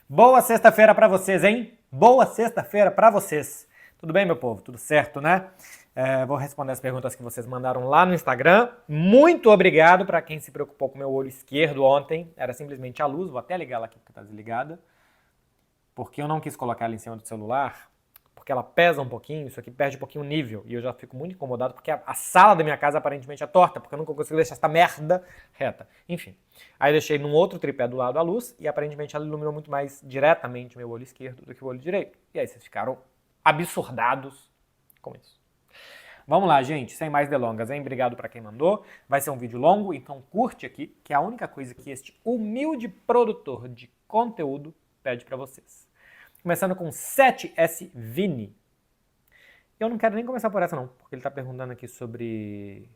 Boa sexta-feira pra vocês, hein? Boa sexta-feira pra vocês. Tudo bem, meu povo? Tudo certo, né? Vou responder as perguntas que vocês mandaram lá no Instagram. Muito obrigado pra quem se preocupou com o meu olho esquerdo ontem. Era simplesmente a luz. Vou até ligar ela aqui porque tá desligada. Porque eu não quis colocar ela em cima do celular. Porque ela pesa um pouquinho, isso aqui perde um pouquinho o nível. E eu já fico muito incomodado porque a sala da minha casa aparentemente é torta, porque eu nunca consigo deixar essa merda reta. Enfim. Aí eu deixei num outro tripé do lado a luz e aparentemente ela iluminou muito mais diretamente meu olho esquerdo do que o olho direito. E aí vocês ficaram absurdados com isso. Vamos lá, gente, sem mais delongas, hein? Obrigado para quem mandou. Vai ser um vídeo longo, então curte aqui, que é a única coisa que este humilde produtor de conteúdo pede para vocês. Começando com 7S Vini. Eu não quero nem começar por essa não, porque ele está perguntando aqui sobre...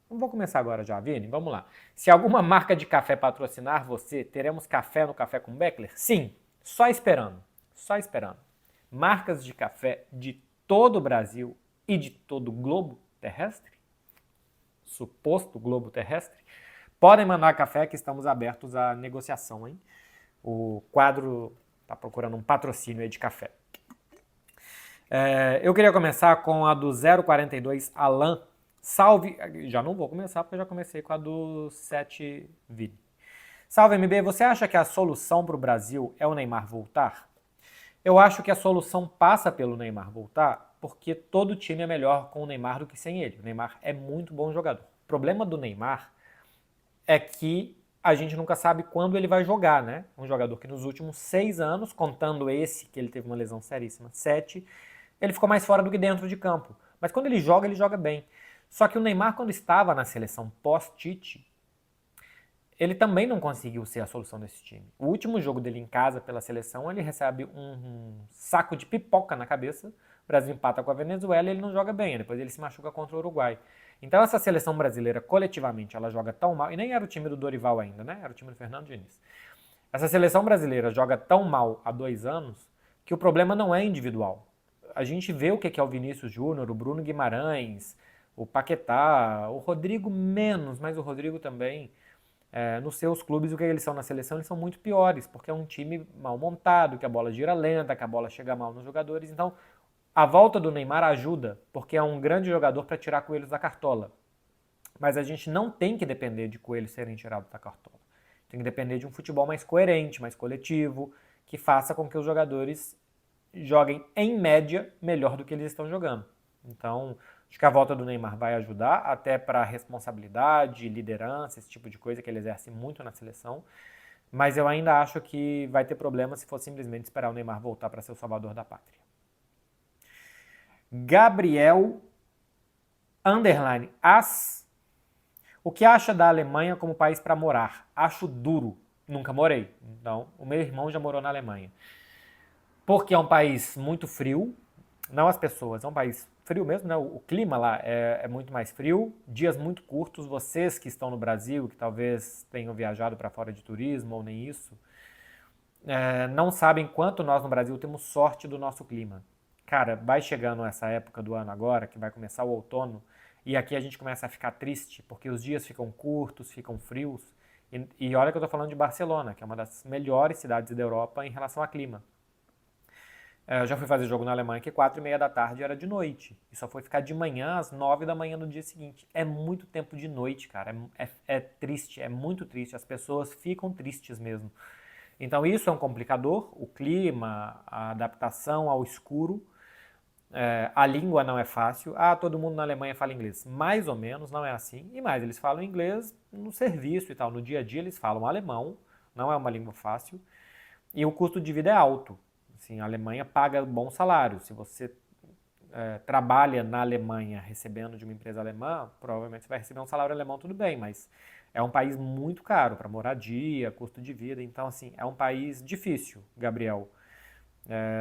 Não vou começar agora já, Vini, vamos lá. Se alguma marca de café patrocinar você, teremos café no Café com Beckler? Sim, só esperando, só esperando. Marcas de café de todo o Brasil e de todo o globo terrestre, suposto globo terrestre, podem mandar café que estamos abertos à negociação, hein? O quadro está procurando um patrocínio aí de café. Eu queria começar com a do 042 Alan. Salve. Já não vou começar porque eu já comecei com a do 7 Vini. Salve MB, você acha que a solução para o Brasil é o Neymar voltar? Eu acho que a solução passa pelo Neymar voltar porque todo time é melhor com o Neymar do que sem ele. O Neymar é muito bom jogador. O problema do Neymar é que a gente nunca sabe quando ele vai jogar, né? Um jogador que nos últimos 6 anos, contando esse, que ele teve uma lesão seríssima, 7, ele ficou mais fora do que dentro de campo. Mas quando ele joga bem. Só que o Neymar, quando estava na seleção pós-Tite, ele também não conseguiu ser a solução desse time. O último jogo dele em casa pela seleção, ele recebe um saco de pipoca na cabeça, o Brasil empata com a Venezuela e ele não joga bem, depois ele se machuca contra o Uruguai. Então essa seleção brasileira, coletivamente, ela joga tão mal, e nem era o time do Dorival ainda, né? Era o time do Fernando Diniz. Essa seleção brasileira joga tão mal há 2 anos que o problema não é individual. A gente vê o que é o Vinícius Júnior, o Bruno Guimarães, o Paquetá, o Rodrigo menos, mas o Rodrigo também, nos seus clubes, o que eles são na seleção, eles são muito piores, porque é um time mal montado, que a bola gira lenta, que a bola chega mal nos jogadores. Então, a volta do Neymar ajuda, porque é um grande jogador para tirar coelhos da cartola. Mas a gente não tem que depender de coelhos serem tirados da cartola. Tem que depender de um futebol mais coerente, mais coletivo, que faça com que os jogadores joguem, em média, melhor do que eles estão jogando. Então, acho que a volta do Neymar vai ajudar, até para responsabilidade, liderança, esse tipo de coisa que ele exerce muito na seleção. Mas eu ainda acho que vai ter problema se for simplesmente esperar o Neymar voltar para ser o salvador da pátria. Gabriel Underline As. O que acha da Alemanha como país para morar? Acho duro. Nunca morei. Então, o meu irmão já morou na Alemanha. Porque é um país muito frio, não as pessoas, é um país frio mesmo, né? O clima lá é muito mais frio, dias muito curtos. Vocês que estão no Brasil, que talvez tenham viajado para fora de turismo ou nem isso, não sabem quanto nós no Brasil temos sorte do nosso clima. Cara, vai chegando essa época do ano agora, que vai começar o outono, e aqui a gente começa a ficar triste, porque os dias ficam curtos, ficam frios. E olha que eu tô falando de Barcelona, que é uma das melhores cidades da Europa em relação a clima. Eu já fui fazer jogo na Alemanha que 4:30 da tarde era de noite. E só foi ficar de manhã às 9 da manhã no dia seguinte. É muito tempo de noite, cara. É triste, é muito triste. As pessoas ficam tristes mesmo. Então isso é um complicador. O clima, a adaptação ao escuro. A língua não é fácil. Todo mundo na Alemanha fala inglês. Mais ou menos, não é assim. E mais, eles falam inglês no serviço e tal. No dia a dia eles falam alemão. Não é uma língua fácil. E o custo de vida é alto. Assim, a Alemanha paga bons salários. Se você trabalha na Alemanha recebendo de uma empresa alemã, provavelmente você vai receber um salário alemão, tudo bem, mas é um país muito caro para moradia, custo de vida. Então, assim, é um país difícil, Gabriel.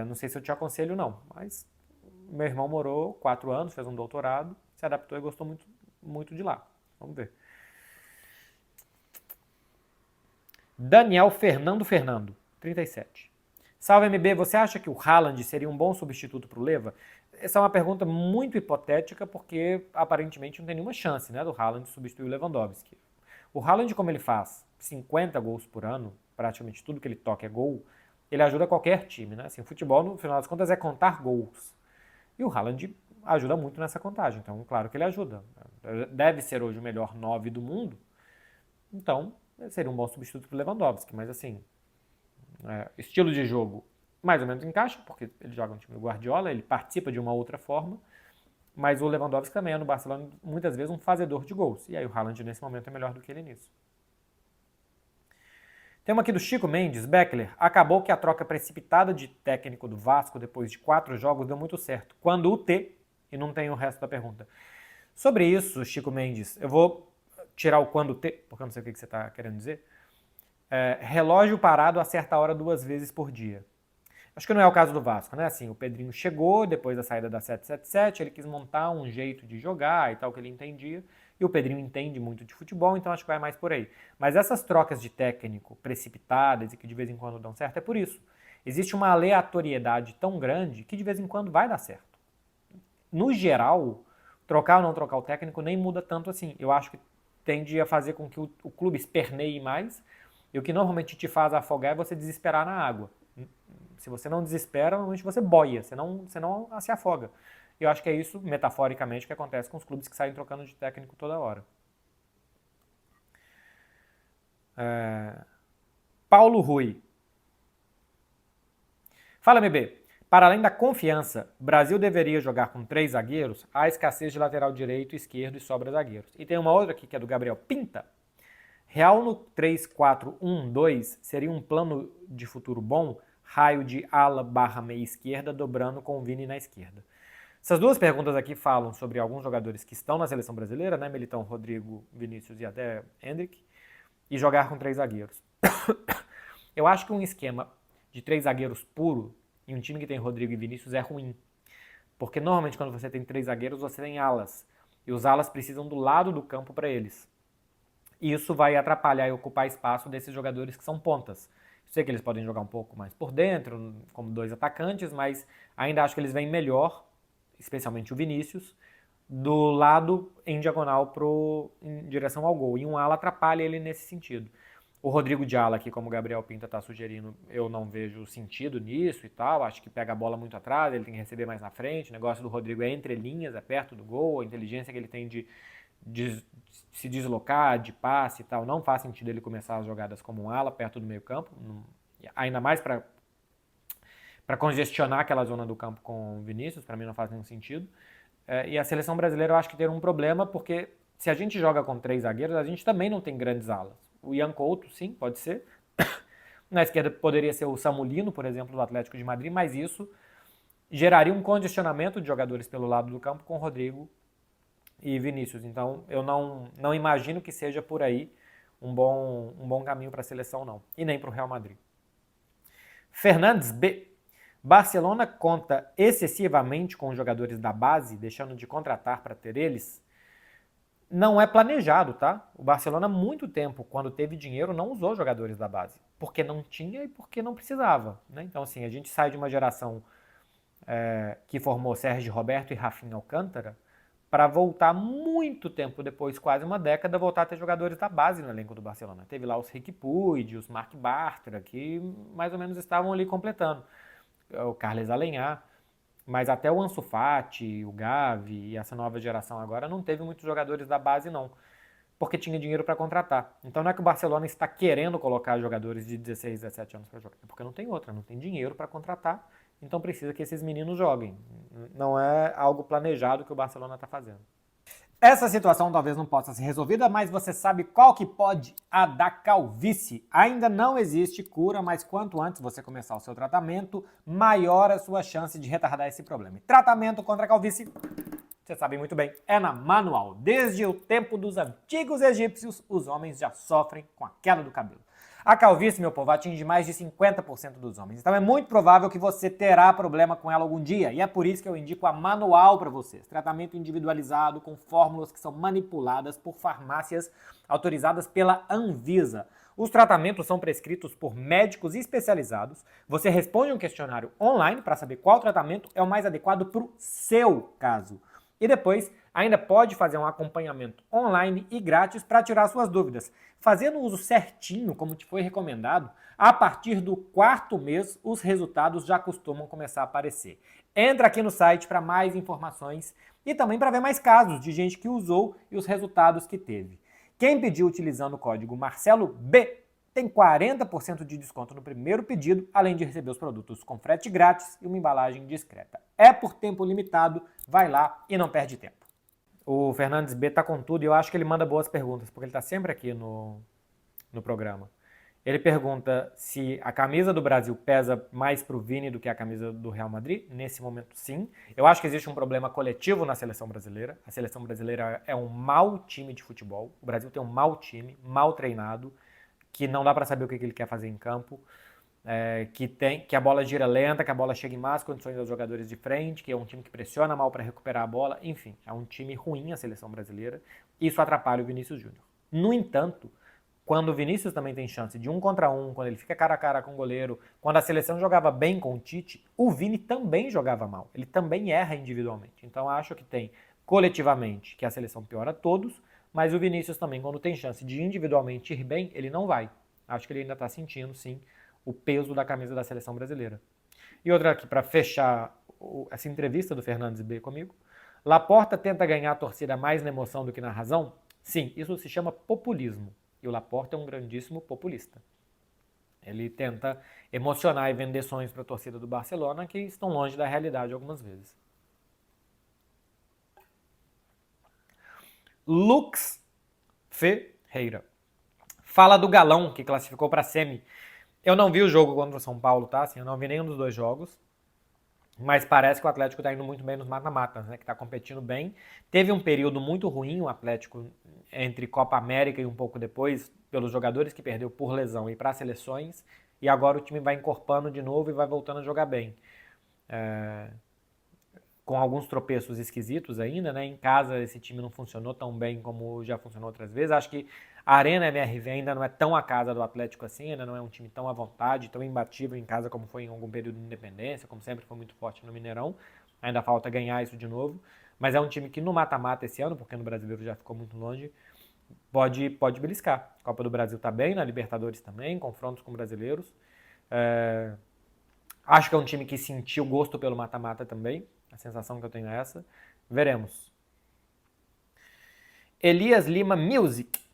Não sei se eu te aconselho, não, mas meu irmão morou 4 anos, fez um doutorado, se adaptou e gostou muito, muito de lá. Vamos ver. Daniel Fernando, 37. Salve MB, você acha que o Haaland seria um bom substituto para o Leva? Essa é uma pergunta muito hipotética porque aparentemente não tem nenhuma chance, né, do Haaland substituir o Lewandowski. O Haaland, como ele faz 50 gols por ano, praticamente tudo que ele toca é gol, ele ajuda qualquer time, né? Assim, o futebol, no final das contas, é contar gols. E o Haaland ajuda muito nessa contagem, então claro que ele ajuda. Deve ser hoje o melhor 9 do mundo, então seria um bom substituto para o Lewandowski, mas assim, estilo de jogo mais ou menos encaixa, porque ele joga no time do Guardiola, ele participa de uma outra forma, mas o Lewandowski também é no Barcelona muitas vezes um fazedor de gols, e aí o Haaland nesse momento é melhor do que ele nisso. Tem uma aqui do Chico Mendes, Beckler. Acabou que a troca precipitada de técnico do Vasco depois de 4 jogos deu muito certo. Quando o T, e não tem o resto da pergunta. Sobre isso, Chico Mendes, eu vou tirar o quando T, porque eu não sei o que você está querendo dizer. Relógio parado acerta a hora 2 vezes por dia. Acho que não é o caso do Vasco, né? Assim, o Pedrinho chegou depois da saída da 777, ele quis montar um jeito de jogar e tal que ele entendia. E o Pedrinho entende muito de futebol, então acho que vai mais por aí. Mas essas trocas de técnico precipitadas e que de vez em quando dão certo é por isso. Existe uma aleatoriedade tão grande que de vez em quando vai dar certo. No geral, trocar ou não trocar o técnico nem muda tanto assim. Eu acho que tende a fazer com que o clube esperneie mais, e o que normalmente te faz afogar é você desesperar na água. Se você não desespera, normalmente você boia, você não se afoga. E eu acho que é isso, metaforicamente, que acontece com os clubes que saem trocando de técnico toda hora. Paulo Rui. Fala, MB. Para além da confiança, o Brasil deveria jogar com 3 zagueiros, há escassez de lateral direito, esquerdo e sobra zagueiros. E tem uma outra aqui que é do Gabriel Pinta. Real no 3-4-1-2 seria um plano de futuro bom, raio de ala barra meia esquerda, dobrando com o Vini na esquerda. Essas duas perguntas aqui falam sobre alguns jogadores que estão na seleção brasileira, né? Militão, Rodrigo, Vinícius e até Hendrick, e jogar com 3 zagueiros. Eu acho que um esquema de 3 zagueiros puro em um time que tem Rodrigo e Vinícius é ruim. Porque normalmente quando você tem 3 zagueiros, você tem alas. E os alas precisam do lado do campo para eles. E isso vai atrapalhar e ocupar espaço desses jogadores que são pontas. Eu sei que eles podem jogar um pouco mais por dentro, como 2 atacantes, mas ainda acho que eles vêm melhor, especialmente o Vinícius, do lado em diagonal em direção ao gol. E um ala atrapalha ele nesse sentido. O Rodrigo de ala aqui, como o Gabriel Pinta está sugerindo, eu não vejo sentido nisso e tal. Acho que pega a bola muito atrás, ele tem que receber mais na frente. O negócio do Rodrigo é entre linhas, é perto do gol. A inteligência que ele tem de se deslocar, de passe e tal, não faz sentido ele começar as jogadas como um ala, perto do meio campo. Ainda mais para congestionar aquela zona do campo com o Vinícius, para mim não faz nenhum sentido. E a seleção brasileira eu acho que tem um problema, porque se a gente joga com 3 zagueiros, a gente também não tem grandes alas. O Ian Couto, sim, pode ser. Na esquerda poderia ser o Samulino, por exemplo, do Atlético de Madrid, mas isso geraria um congestionamento de jogadores pelo lado do campo com Rodrigo e Vinícius. Então eu não imagino que seja por aí um bom caminho para a seleção, não. E nem para o Real Madrid. Fernandes B. Barcelona conta excessivamente com os jogadores da base, deixando de contratar para ter eles? Não é planejado, tá? O Barcelona, há muito tempo, quando teve dinheiro, não usou jogadores da base. Porque não tinha e porque não precisava, né? Então, assim, a gente sai de uma geração que formou Sérgio Roberto e Rafinha Alcântara para voltar muito tempo depois, quase uma década, voltar a ter jogadores da base no elenco do Barcelona. Teve lá os Riqui Puig, os Marc Bartra, que mais ou menos estavam ali completando. O Carles Aleñá. Mas até o Ansu Fati, o Gavi e essa nova geração agora não teve muitos jogadores da base, não. Porque tinha dinheiro para contratar. Então não é que o Barcelona está querendo colocar jogadores de 16, 17 anos para jogar. É porque não tem outra, não tem dinheiro para contratar. Então precisa que esses meninos joguem. Não é algo planejado que o Barcelona está fazendo. Essa situação talvez não possa ser resolvida, mas você sabe qual que pode? A da calvície. Ainda não existe cura, mas quanto antes você começar o seu tratamento, maior a sua chance de retardar esse problema. E tratamento contra a calvície, você sabe muito bem, é na Manual. Desde o tempo dos antigos egípcios, os homens já sofrem com a queda do cabelo. A calvície, meu povo, atinge mais de 50% dos homens. Então é muito provável que você terá problema com ela algum dia. E é por isso que eu indico a Manual para vocês. Tratamento individualizado com fórmulas que são manipuladas por farmácias autorizadas pela Anvisa. Os tratamentos são prescritos por médicos especializados. Você responde um questionário online para saber qual tratamento é o mais adequado para o seu caso. E depois ainda pode fazer um acompanhamento online e grátis para tirar suas dúvidas. Fazendo o uso certinho, como te foi recomendado, a partir do 4º mês os resultados já costumam começar a aparecer. Entra aqui no site para mais informações e também para ver mais casos de gente que usou e os resultados que teve. Quem pediu utilizando o código MarceloB tem 40% de desconto no primeiro pedido, além de receber os produtos com frete grátis e uma embalagem discreta. É por tempo limitado, vai lá e não perde tempo. O Fernandes B tá com tudo e eu acho que ele manda boas perguntas, porque ele tá sempre aqui no programa. Ele pergunta se a camisa do Brasil pesa mais pro Vini do que a camisa do Real Madrid. Nesse momento, sim. Eu acho que existe um problema coletivo na seleção brasileira. A seleção brasileira é um mau time de futebol. O Brasil tem um mau time, mal treinado, que não dá para saber o que ele quer fazer em campo, que a bola gira lenta, que a bola chega em más condições aos jogadores de frente, que é um time que pressiona mal para recuperar a bola. Enfim, é um time ruim a seleção brasileira. Isso atrapalha o Vinícius Júnior. No entanto, quando o Vinícius também tem chance de 1 contra 1, quando ele fica cara a cara com o goleiro, quando a seleção jogava bem com o Tite, o Vini também jogava mal. Ele também erra individualmente. Então acho que tem coletivamente que a seleção piora todos, mas o Vinícius também, quando tem chance de individualmente ir bem, ele não vai. Acho que ele ainda está sentindo, sim, o peso da camisa da seleção brasileira. E outra aqui, para fechar essa entrevista do Fernandes B comigo. Laporta tenta ganhar a torcida mais na emoção do que na razão? Sim, isso se chama populismo. E o Laporta é um grandíssimo populista. Ele tenta emocionar e vender sonhos para a torcida do Barcelona que estão longe da realidade algumas vezes. Lux Ferreira. Fala do Galão, que classificou para a semi. Eu não vi o jogo contra o São Paulo, tá? Assim, eu não vi nenhum dos dois jogos. Mas parece que o Atlético está indo muito bem nos mata-matas, né? Que está competindo bem. Teve um período muito ruim o Atlético entre Copa América e um pouco depois, pelos jogadores que perdeu por lesão e para seleções. E agora o time vai encorpando de novo e vai voltando a jogar bem. Com alguns tropeços esquisitos ainda, né? Em casa esse time não funcionou tão bem como já funcionou outras vezes. Acho que a Arena MRV ainda não é tão a casa do Atlético assim, ainda não é um time tão à vontade, tão imbatível em casa como foi em algum período de independência, como sempre foi muito forte no Mineirão. Ainda falta ganhar isso de novo. Mas é um time que no mata-mata esse ano, porque no Brasileiro já ficou muito longe, pode beliscar. A Copa do Brasil tá bem, na Libertadores também, confrontos com brasileiros. Acho que é um time que sentiu gosto pelo mata-mata também. A sensação que eu tenho é essa. Veremos. Elias Lima Music.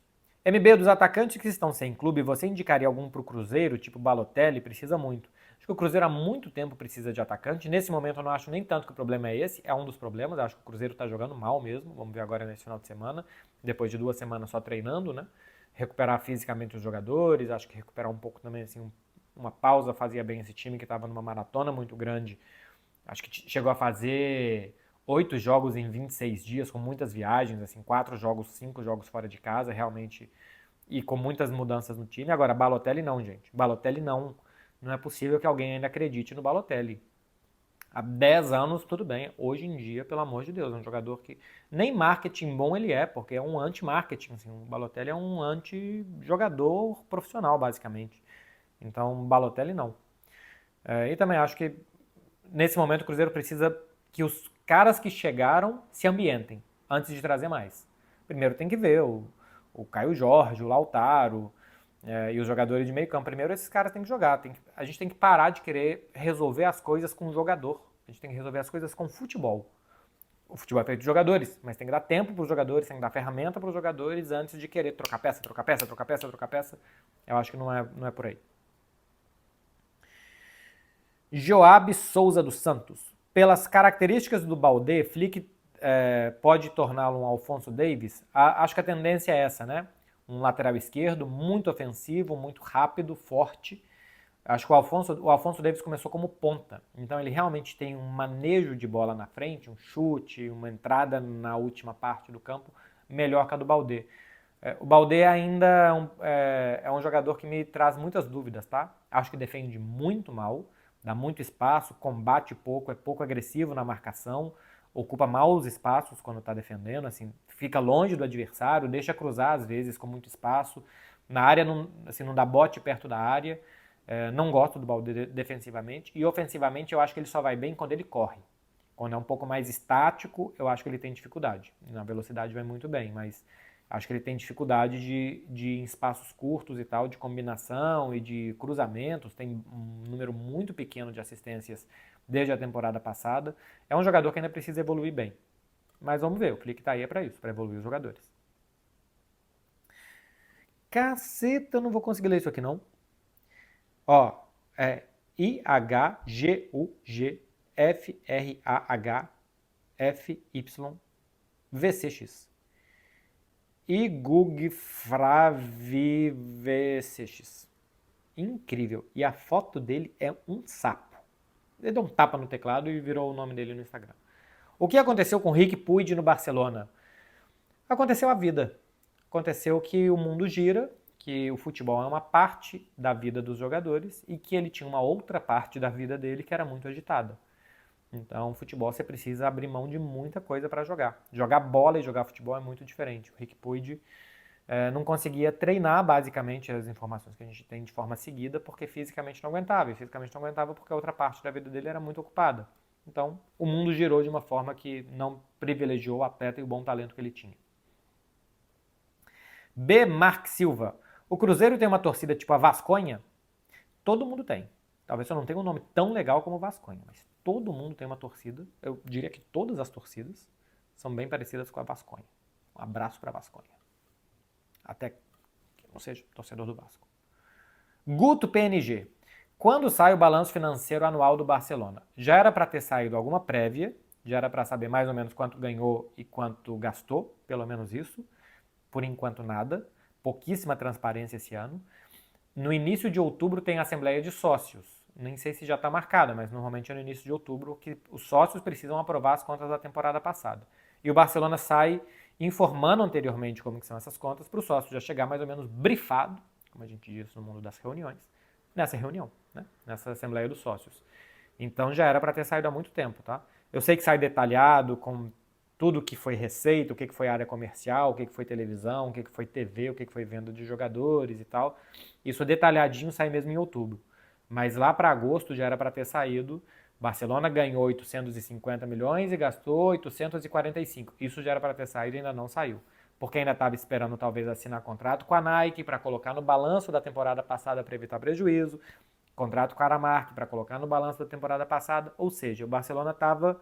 MB, dos atacantes que estão sem clube, você indicaria algum pro Cruzeiro, tipo Balotelli? Precisa muito. Acho que o Cruzeiro há muito tempo precisa de atacante. Nesse momento eu não acho nem tanto que o problema é esse. É um dos problemas. Acho que o Cruzeiro tá jogando mal mesmo. Vamos ver agora nesse final de semana. Depois de 2 semanas só treinando, né? Recuperar fisicamente os jogadores. Acho que recuperar um pouco também, assim, uma pausa fazia bem esse time que estava numa maratona muito grande. Acho que chegou a fazer 8 jogos em 26 dias, com muitas viagens, assim, 4 jogos, 5 jogos fora de casa, realmente, e com muitas mudanças no time. Agora, Balotelli não, gente. Balotelli não. Não é possível que alguém ainda acredite no Balotelli. Há 10 anos, tudo bem. Hoje em dia, pelo amor de Deus, é um jogador que nem marketing bom ele é, porque é um anti-marketing. Assim, o Balotelli é um anti-jogador profissional, basicamente. Então, Balotelli não. E também acho que, nesse momento, o Cruzeiro precisa que os caras que chegaram se ambientem, antes de trazer mais. Primeiro tem que ver o Caio Jorge, o Lautaro e os jogadores de meio campo. Primeiro esses caras têm que jogar. A gente tem que parar de querer resolver as coisas com o jogador. A gente tem que resolver as coisas com o futebol. O futebol é feito de jogadores, mas tem que dar tempo para os jogadores, tem que dar ferramenta para os jogadores antes de querer trocar peça, trocar peça, trocar peça, trocar peça. Eu acho que não é por aí. Joab Souza dos Santos. Pelas características do Baldé, Flick pode torná-lo um Alphonso Davies? Acho que a tendência é essa, né? Um lateral esquerdo muito ofensivo, muito rápido, forte. Acho que o Alphonso Davies começou como ponta, então ele realmente tem um manejo de bola na frente, um chute, uma entrada na última parte do campo melhor que a do Baldé. O Baldé ainda é um jogador que me traz muitas dúvidas, tá? Acho que defende muito mal, dá muito espaço, combate pouco, é pouco agressivo na marcação, ocupa mal os espaços quando está defendendo, assim, fica longe do adversário, deixa cruzar às vezes com muito espaço, na área não dá bote perto da área, não gosto do Baldé defensivamente, e ofensivamente eu acho que ele só vai bem quando ele corre. Quando é um pouco mais estático, eu acho que ele tem dificuldade. Na velocidade vai muito bem, mas acho que ele tem dificuldade de em espaços curtos e tal, de combinação e de cruzamentos. Tem um número muito pequeno de assistências desde a temporada passada. É um jogador que ainda precisa evoluir bem. Mas vamos ver, o clique tá aí é para isso, para evoluir os jogadores. Caceta, eu não vou conseguir ler isso aqui não. Ó, é IHGUGFRAHFYVCX. IGUGFRAVVCX. Incrível. E a foto dele é um sapo. Ele deu um tapa no teclado e virou o nome dele no Instagram. O que aconteceu com Riqui Puig no Barcelona? Aconteceu a vida. Aconteceu que o mundo gira, que o futebol é uma parte da vida dos jogadores e que ele tinha uma outra parte da vida dele que era muito agitada. Então, futebol você precisa abrir mão de muita coisa para jogar. Jogar bola e jogar futebol é muito diferente. O Riqui Puig não conseguia treinar basicamente as informações que a gente tem de forma seguida porque fisicamente não aguentava. E fisicamente não aguentava porque a outra parte da vida dele era muito ocupada. Então, o mundo girou de uma forma que não privilegiou o atleta e o bom talento que ele tinha. B. Mark Silva. O Cruzeiro tem uma torcida tipo a Vasconha? Todo mundo tem. Talvez eu não tenha um nome tão legal como Vasconha, mas todo mundo tem uma torcida. Eu diria que todas as torcidas são bem parecidas com a Vasconha. Um abraço para a Vasconha. Até que não seja torcedor do Vasco. Guto PNG. Quando sai o balanço financeiro anual do Barcelona? Já era para ter saído alguma prévia, já era para saber mais ou menos quanto ganhou e quanto gastou, pelo menos isso. Por enquanto nada, pouquíssima transparência esse ano. No início de outubro tem a Assembleia de Sócios. Nem sei se já está marcada, mas normalmente é no início de outubro que os sócios precisam aprovar as contas da temporada passada. E o Barcelona sai informando anteriormente como que são essas contas para o sócio já chegar mais ou menos brifado, como a gente diz no mundo das reuniões, nessa reunião, né? Nessa Assembleia dos Sócios. Então já era para ter saído há muito tempo, tá? Eu sei que sai detalhado com tudo que foi receita, o que foi área comercial, o que foi televisão, o que foi TV, o que foi venda de jogadores e tal. Isso detalhadinho sai mesmo em outubro. Mas lá para agosto já era para ter saído. Barcelona ganhou 850 milhões e gastou 845. Isso já era para ter saído e ainda não saiu. Porque ainda estava esperando talvez assinar contrato com a Nike para colocar no balanço da temporada passada para evitar prejuízo. Contrato com a Aramark para colocar no balanço da temporada passada. Ou seja, o Barcelona estava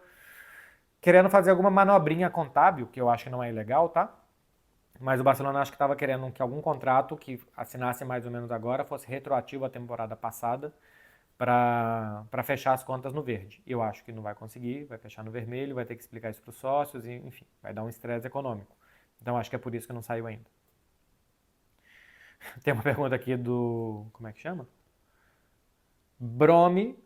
querendo fazer alguma manobrinha contábil, que eu acho que não é ilegal, tá? Mas o Barcelona acho que estava querendo que algum contrato que assinasse mais ou menos agora fosse retroativo à temporada passada para fechar as contas no verde. Eu acho que não vai conseguir, vai fechar no vermelho, vai ter que explicar isso para os sócios, e, enfim, vai dar um estresse econômico. Então acho que é por isso que não saiu ainda. Tem uma pergunta aqui do... como é que chama? Bromi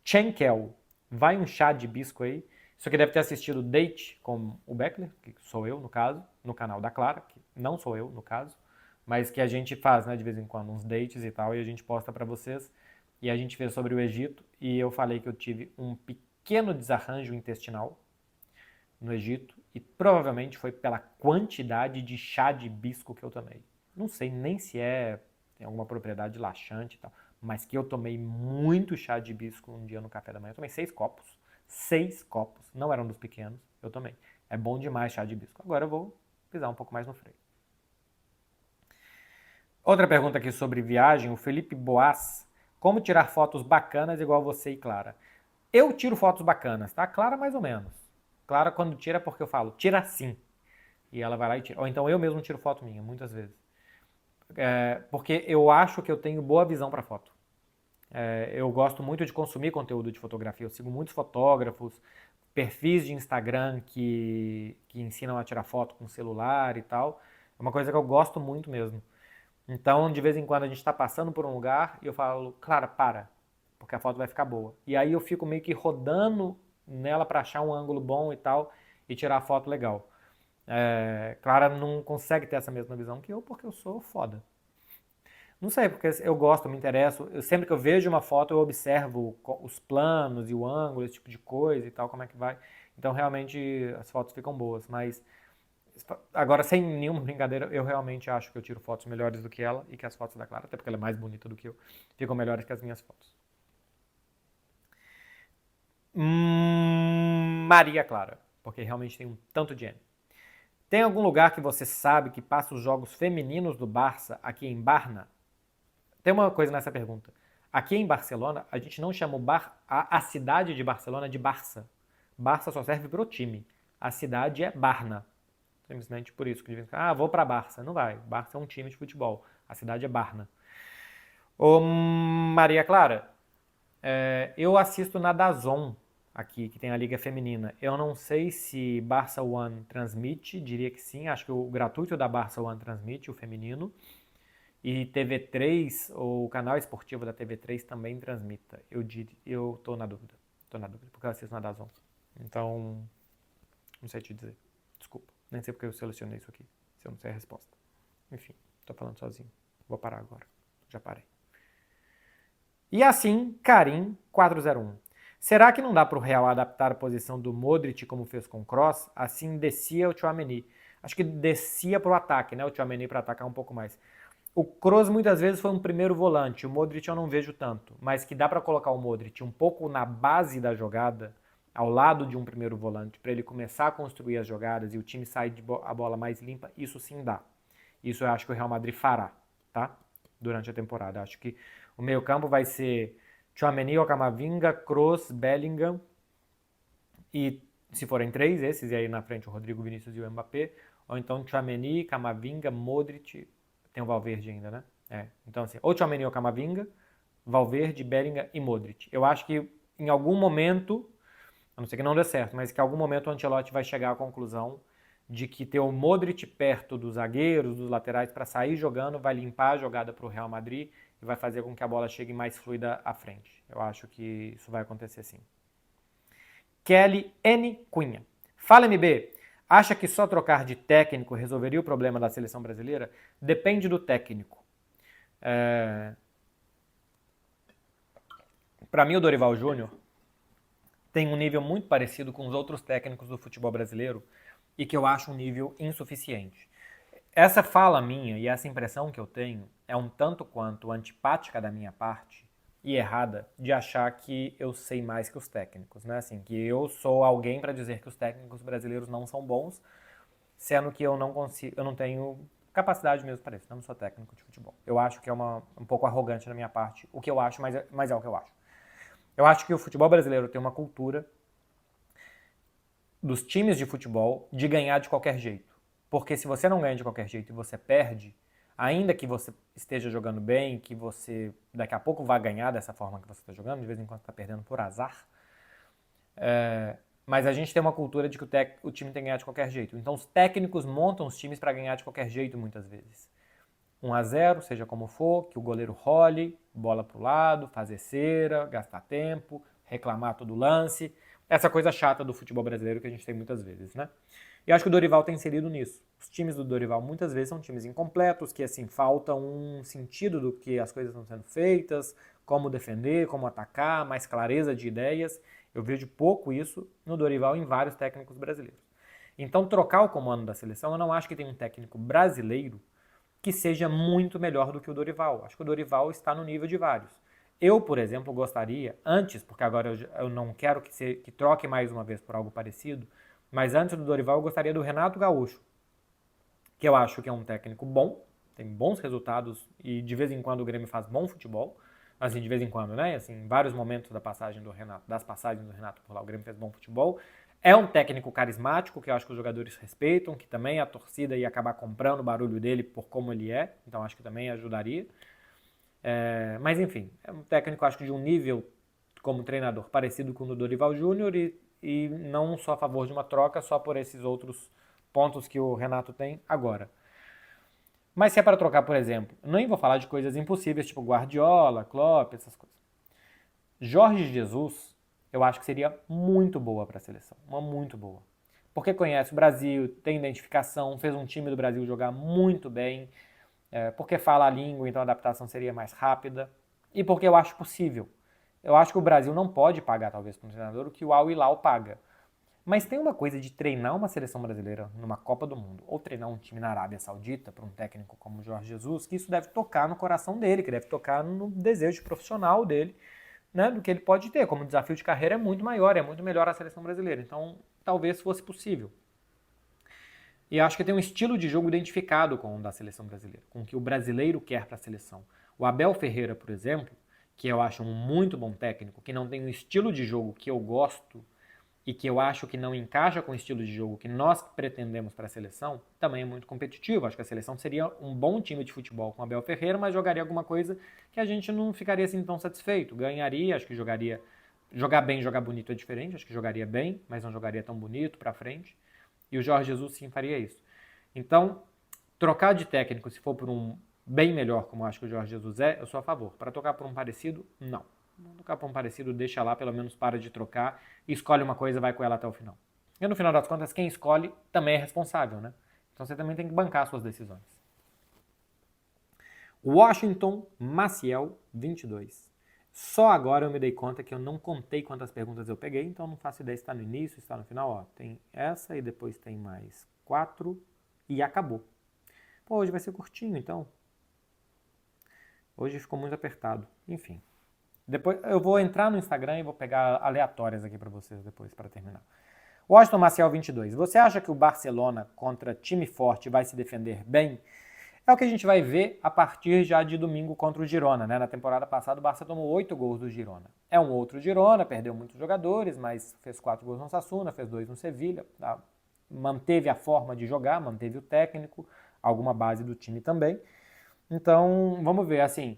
Chenkel. Vai um chá de hibisco aí? Isso aqui deve ter assistido o Date com o Beckler, que sou eu no caso, no canal da Clara, que não sou eu no caso, mas que a gente faz, né, de vez em quando uns dates e tal, e a gente posta para vocês. E a gente fez sobre o Egito, e eu falei que eu tive um pequeno desarranjo intestinal no Egito, e provavelmente foi pela quantidade de chá de hibisco que eu tomei. Não sei nem se tem alguma propriedade laxante e tal, mas que eu tomei muito chá de hibisco um dia no café da manhã. Eu tomei 6 copos. 6 copos. Não eram dos pequenos, eu tomei. É bom demais chá de hibisco. Agora eu vou pisar um pouco mais no freio. Outra pergunta aqui sobre viagem, o Felipe Boas. Como tirar fotos bacanas igual você e Clara? Eu tiro fotos bacanas, tá? Clara mais ou menos. Clara quando tira é porque eu falo, tira assim. E ela vai lá e tira. Ou então eu mesmo tiro foto minha, muitas vezes. Porque eu acho que eu tenho boa visão para foto. Eu gosto muito de consumir conteúdo de fotografia. Eu sigo muitos fotógrafos, perfis de Instagram que ensinam a tirar foto com celular e tal. É uma coisa que eu gosto muito mesmo. Então, de vez em quando a gente está passando por um lugar e eu falo, Clara, para, porque a foto vai ficar boa. E aí eu fico meio que rodando nela para achar um ângulo bom e tal e tirar a foto legal. Clara não consegue ter essa mesma visão que eu porque eu sou foda. Não sei, porque eu gosto, eu me interesso. Sempre que eu vejo uma foto, eu observo os planos e o ângulo, esse tipo de coisa e tal, como é que vai. Então, realmente, as fotos ficam boas. Mas, agora, sem nenhuma brincadeira, eu realmente acho que eu tiro fotos melhores do que ela e que as fotos da Clara, até porque ela é mais bonita do que eu, ficam melhores que as minhas fotos. Maria Clara, porque realmente tem um tanto de N. Tem algum lugar que você sabe que passa os jogos femininos do Barça aqui em Barna? Tem uma coisa nessa pergunta. Aqui em Barcelona, a gente não chama a cidade de Barcelona de Barça. Barça só serve para o time. A cidade é Barna. Simplesmente por isso que dizem, vou para Barça. Não vai. Barça é um time de futebol. A cidade é Barna. Ô, Maria Clara, eu assisto na DAZN aqui, que tem a Liga Feminina. Eu não sei se Barça One transmite, diria que sim. Acho que o gratuito da Barça One transmite, o feminino. E TV3, ou o canal esportivo da TV3 também transmita. Eu tô na dúvida. Porque eu assisto na DAZN. Então, não sei te dizer. Desculpa. Nem sei porque eu selecionei isso aqui, se eu não sei a resposta. Enfim, tô falando sozinho. Vou parar agora. Já parei. E assim, Karim 401. Será que não dá para o Real adaptar a posição do Modric como fez com o Kroos? Assim descia o Tchouaméni. Acho que descia para o ataque, né? O Tchouaméni para atacar um pouco mais. O Kroos muitas vezes foi um primeiro volante, o Modric eu não vejo tanto, mas que dá para colocar o Modric um pouco na base da jogada, ao lado de um primeiro volante, para ele começar a construir as jogadas e o time sair a bola mais limpa, isso sim dá. Isso eu acho que o Real Madrid fará, tá? Durante a temporada. Acho que o meio-campo vai ser Tchouaméni, Camavinga, Kroos, Bellingham e, se forem 3, esses, e aí na frente o Rodrigo, Vinícius e o Mbappé, ou então Tchouaméni, Camavinga, Modric. Tem o Valverde ainda, né? Então, assim, ou Tchouaméni ou Camavinga, Valverde, Bellingham e Modric. Eu acho que em algum momento, a não ser que não dê certo, mas que em algum momento o Ancelotti vai chegar à conclusão de que ter o Modric perto dos zagueiros, dos laterais, para sair jogando, vai limpar a jogada para o Real Madrid e vai fazer com que a bola chegue mais fluida à frente. Eu acho que isso vai acontecer sim. Kelly N. Cunha. Fala, MB. Acha que só trocar de técnico resolveria o problema da seleção brasileira? Depende do técnico. Para mim, o Dorival Júnior tem um nível muito parecido com os outros técnicos do futebol brasileiro e que eu acho um nível insuficiente. Essa fala minha e essa impressão que eu tenho é um tanto quanto antipática da minha parte e errada de achar que eu sei mais que os técnicos, né? Assim, que eu sou alguém para dizer que os técnicos brasileiros não são bons, sendo que eu não tenho capacidade mesmo para isso, eu não sou técnico de futebol. Eu acho que é um pouco arrogante da minha parte o que eu acho, mas é o que eu acho. Eu acho que o futebol brasileiro tem uma cultura dos times de futebol de ganhar de qualquer jeito. Porque se você não ganha de qualquer jeito e você perde, ainda que você esteja jogando bem, que você daqui a pouco vai ganhar dessa forma que você está jogando, de vez em quando está perdendo por azar, mas a gente tem uma cultura de que o time tem que ganhar de qualquer jeito. Então os técnicos montam os times para ganhar de qualquer jeito muitas vezes. 1-0, seja como for, que o goleiro role, bola para o lado, fazer cera, gastar tempo, reclamar todo lance. Essa coisa chata do futebol brasileiro que a gente tem muitas vezes, né? E acho que o Dorival tem inserido nisso. Os times do Dorival muitas vezes são times incompletos, que assim, falta um sentido do que as coisas estão sendo feitas, como defender, como atacar, mais clareza de ideias. Eu vejo pouco isso no Dorival em vários técnicos brasileiros. Então, trocar o comando da seleção, eu não acho que tem um técnico brasileiro que seja muito melhor do que o Dorival. Acho que o Dorival está no nível de vários. Eu, por exemplo, gostaria, antes, porque agora eu não quero que troque mais uma vez por algo parecido, mas antes do Dorival eu gostaria do Renato Gaúcho, que eu acho que é um técnico bom, tem bons resultados e de vez em quando o Grêmio faz bom futebol, assim, de vez em quando, né? Assim, em vários momentos das passagens do Renato por lá, o Grêmio fez bom futebol. É um técnico carismático, que eu acho que os jogadores respeitam, que também a torcida ia acabar comprando o barulho dele por como ele é, então acho que também ajudaria. Mas enfim, é um técnico, acho que de um nível como treinador parecido com o do Dorival Júnior e não sou a favor de uma troca só por esses outros pontos que o Renato tem agora. Mas se é para trocar, por exemplo, nem vou falar de coisas impossíveis, tipo Guardiola, Klopp, essas coisas. Jorge Jesus, eu acho que seria muito boa para a seleção, uma muito boa. Porque conhece o Brasil, tem identificação, fez um time do Brasil jogar muito bem, porque fala a língua, então a adaptação seria mais rápida, e porque eu acho possível. Eu acho que o Brasil não pode pagar, talvez, para um treinador o que o Al Hilal paga. Mas tem uma coisa de treinar uma seleção brasileira numa Copa do Mundo, ou treinar um time na Arábia Saudita para um técnico como o Jorge Jesus, que isso deve tocar no coração dele, que deve tocar no desejo profissional dele né, do que ele pode ter. Como desafio de carreira é muito maior, é muito melhor a seleção brasileira. Então, talvez fosse possível. E acho que tem um estilo de jogo identificado com o da seleção brasileira, com o que o brasileiro quer para a seleção. O Abel Ferreira, por exemplo, que eu acho um muito bom técnico, que não tem um estilo de jogo que eu gosto e que eu acho que não encaixa com o estilo de jogo que nós pretendemos para a seleção, também é muito competitivo. Acho que a seleção seria um bom time de futebol com o Abel Ferreira, mas jogaria alguma coisa que a gente não ficaria assim tão satisfeito. Ganharia, acho que jogaria. Jogar bem, jogar bonito é diferente, acho que jogaria bem, mas não jogaria tão bonito para frente. E o Jorge Jesus sim faria isso. Então, trocar de técnico, se for por um bem melhor, como eu acho que o Jorge Jesus é, eu sou a favor. Para trocar por um parecido, não. Não trocar por um parecido, deixa lá, pelo menos para de trocar, escolhe uma coisa e vai com ela até o final. E no final das contas, quem escolhe também é responsável, né? Então você também tem que bancar suas decisões. Washington Maciel, 22. Só agora eu me dei conta que eu não contei quantas perguntas eu peguei, então não faço ideia se está no início, se está no final. Ó, tem essa e depois tem mais 4 e acabou. Pô, hoje vai ser curtinho, então. Hoje ficou muito apertado. Enfim. Depois eu vou entrar no Instagram e vou pegar aleatórias aqui para vocês depois, para terminar. Washington Maciel, 22. Você acha que o Barcelona contra time forte vai se defender bem? É o que a gente vai ver a partir já de domingo contra o Girona, né? Na temporada passada o Barça tomou 8 gols do Girona. É um outro Girona, perdeu muitos jogadores, mas fez 4 gols no Osasuna, fez 2 no Sevilha, tá? Manteve a forma de jogar, manteve o técnico, alguma base do time também. Então, vamos ver, assim,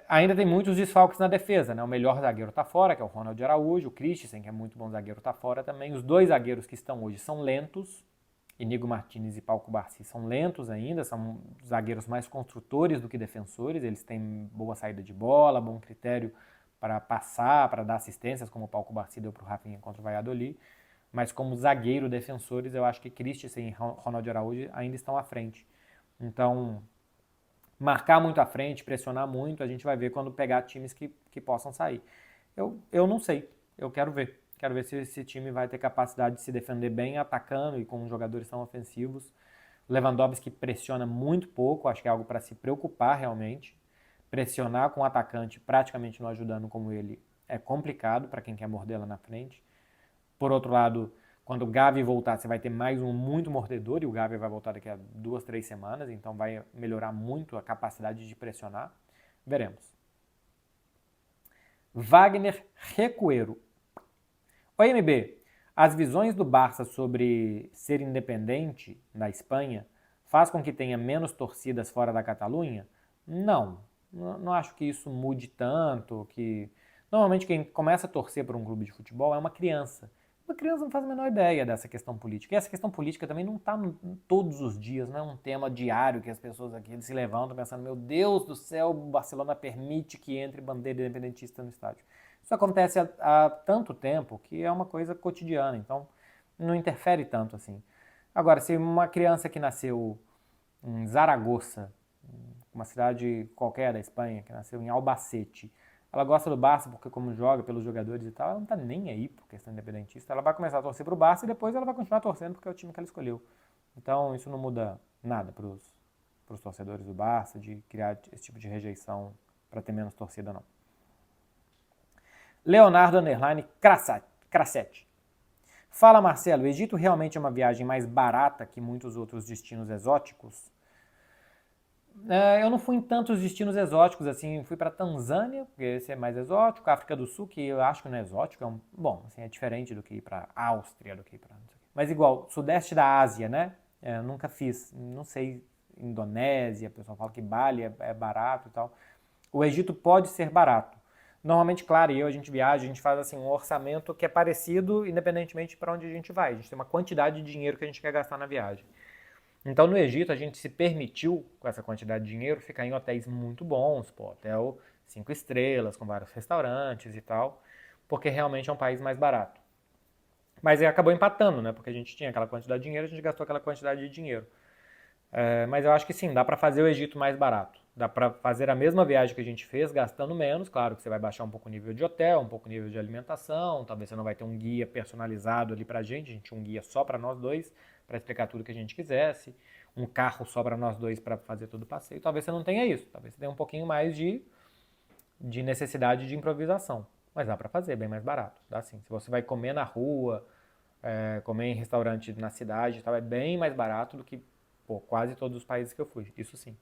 ainda tem muitos desfalques na defesa, né? O melhor zagueiro tá fora, que é o Ronald Araújo, o Christensen, que é muito bom zagueiro, tá fora também. Os dois zagueiros que estão hoje são lentos, Inigo Martínez e Pau Cubarsí são lentos ainda, são zagueiros mais construtores do que defensores, eles têm boa saída de bola, bom critério para passar, para dar assistências, como o Pau Cubarsí deu para o Rafinha contra o Valladolid, mas como zagueiro defensores, eu acho que Christensen e Ronald Araújo ainda estão à frente. Então, marcar muito à frente, pressionar muito, a gente vai ver quando pegar times que possam sair. Eu não sei, eu quero ver. Quero ver se esse time vai ter capacidade de se defender bem, atacando e com jogadores tão ofensivos. Lewandowski pressiona muito pouco, acho que é algo para se preocupar realmente. Pressionar com o atacante praticamente não ajudando como ele é complicado para quem quer morder lá na frente. Por outro lado, quando o Gavi voltar, você vai ter mais um muito mordedor, e o Gavi vai voltar daqui a 2, 3 semanas, então vai melhorar muito a capacidade de pressionar. Veremos. Wagner Recuero. Oi, MB. As visões do Barça sobre ser independente da Espanha faz com que tenha menos torcidas fora da Catalunha? Não. Não acho que isso mude tanto, que... Normalmente quem começa a torcer por um clube de futebol é uma criança. Uma criança não faz a menor ideia dessa questão política. E essa questão política também não está todos os dias, não é um tema diário que as pessoas aqui se levantam pensando, meu Deus do céu, o Barcelona permite que entre bandeira independentista no estádio. Isso acontece há tanto tempo que é uma coisa cotidiana, então não interfere tanto assim. Agora, se uma criança que nasceu em Zaragoza, uma cidade qualquer da Espanha, que nasceu em Albacete, ela gosta do Barça porque como joga, pelos jogadores e tal, ela não tá nem aí por questão independentista, ela vai começar a torcer pro Barça e depois ela vai continuar torcendo porque é o time que ela escolheu. Então isso não muda nada pros torcedores do Barça de criar esse tipo de rejeição para ter menos torcida, não. Leonardo Underline Crassetti. Fala, Marcelo, o Egito realmente é uma viagem mais barata que muitos outros destinos exóticos? Eu não fui em tantos destinos exóticos, assim, fui para Tanzânia, porque esse é mais exótico, África do Sul, que eu acho que não é exótico, bom, assim, é diferente do que ir para Áustria, do que ir para... Mas igual, sudeste da Ásia, né? Eu nunca fiz, não sei, Indonésia, o pessoal fala que Bali é barato e tal. O Egito pode ser barato. Normalmente, claro, a gente viaja, a gente faz assim um orçamento que é parecido independentemente para onde a gente vai. A gente tem uma quantidade de dinheiro que a gente quer gastar na viagem. Então, no Egito, a gente se permitiu, com essa quantidade de dinheiro, ficar em hotéis muito bons, pô, hotel 5 estrelas, com vários restaurantes e tal, porque realmente é um país mais barato. Mas aí acabou empatando, né? Porque a gente tinha aquela quantidade de dinheiro, a gente gastou aquela quantidade de dinheiro. Mas eu acho que sim, dá para fazer o Egito mais barato. Dá para fazer a mesma viagem que a gente fez, gastando menos. Claro que você vai baixar um pouco o nível de hotel, um pouco o nível de alimentação. Talvez você não vai ter um guia personalizado ali pra gente. A gente tinha um guia só para nós dois, para explicar tudo que a gente quisesse. Um carro só para nós dois para fazer todo o passeio. Talvez você não tenha isso. Talvez você tenha um pouquinho mais de de necessidade de improvisação. Mas dá para fazer, bem mais barato. Dá sim. Se você vai comer na rua, comer em restaurante na cidade, é bem mais barato do que quase todos os países que eu fui. Isso sim.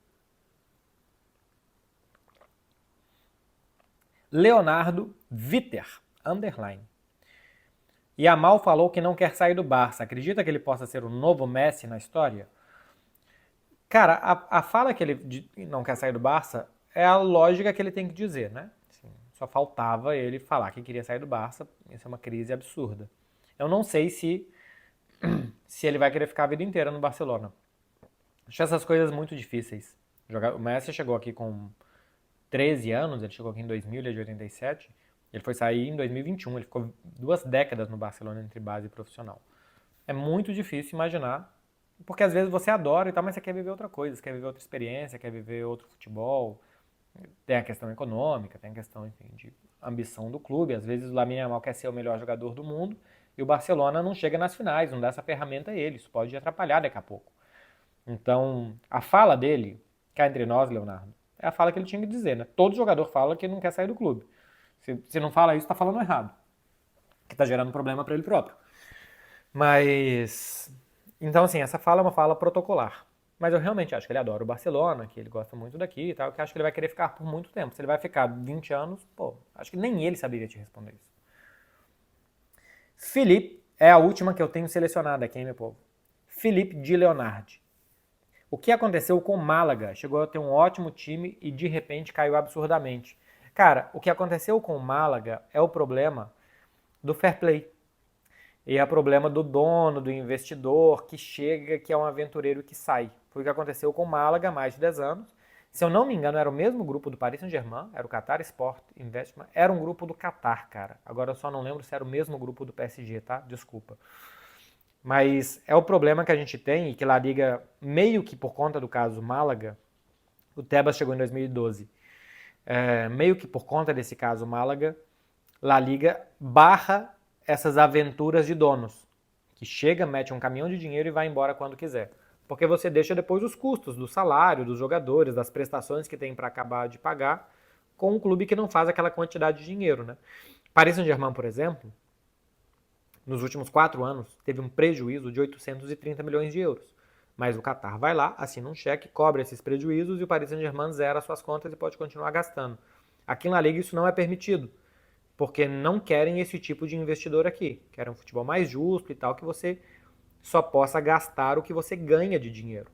Leonardo Vitter, underline. Yamal falou que não quer sair do Barça. Acredita que ele possa ser o novo Messi na história? Cara, a fala que ele não quer sair do Barça é a lógica que ele tem que dizer, né? Assim, só faltava ele falar que queria sair do Barça. Isso é uma crise absurda. Eu não sei se ele vai querer ficar a vida inteira no Barcelona. Acho essas coisas muito difíceis. O Messi chegou aqui com 13 anos, ele chegou aqui em 2000, ele é de 87. Ele foi sair em 2021, ele ficou 2 décadas no Barcelona entre base e profissional. É muito difícil imaginar, porque às vezes você adora e tal, mas você quer viver outra coisa, você quer viver outra experiência, quer viver outro futebol. Tem a questão econômica, tem a questão, enfim, de ambição do clube. Às vezes o Lamine Yamal quer ser o melhor jogador do mundo e o Barcelona não chega nas finais, não dá essa ferramenta a ele. Isso pode atrapalhar daqui a pouco. Então, a fala dele, cá entre nós, Leonardo, é a fala que ele tinha que dizer, né? Todo jogador fala que não quer sair do clube. Se não fala isso, tá falando errado. Que tá gerando problema para ele próprio. Mas, então assim, essa fala é uma fala protocolar. Mas eu realmente acho que ele adora o Barcelona, que ele gosta muito daqui e tal, que acho que ele vai querer ficar por muito tempo. Se ele vai ficar 20 anos, acho que nem ele saberia te responder isso. Felipe é a última que eu tenho selecionada aqui, hein, meu povo? Felipe de Leonardi. O que aconteceu com o Málaga? Chegou a ter um ótimo time e de repente caiu absurdamente. Cara, o que aconteceu com o Málaga é o problema do fair play. E é o problema do dono, do investidor, que chega, que é um aventureiro que sai. Foi o que aconteceu com o Málaga há mais de 10 anos. Se eu não me engano, era o mesmo grupo do Paris Saint-Germain, era o Qatar Sport Investment, era um grupo do Qatar, cara. Agora eu só não lembro se era o mesmo grupo do PSG, tá? Desculpa. Mas é o problema que a gente tem e que La Liga, meio que por conta do caso Málaga, o Tebas chegou em 2012, meio que por conta desse caso Málaga, La Liga barra essas aventuras de donos, que chega, mete um caminhão de dinheiro e vai embora quando quiser. Porque você deixa depois os custos do salário, dos jogadores, das prestações que tem para acabar de pagar, com um clube que não faz aquela quantidade de dinheiro, né? Paris Saint-Germain, por exemplo, nos últimos 4 anos, teve um prejuízo de 830 milhões de euros. Mas o Qatar vai lá, assina um cheque, cobra esses prejuízos e o Paris Saint-Germain zera suas contas e pode continuar gastando. Aqui na Liga isso não é permitido, porque não querem esse tipo de investidor aqui. Querem um futebol mais justo e tal, que você só possa gastar o que você ganha de dinheiro.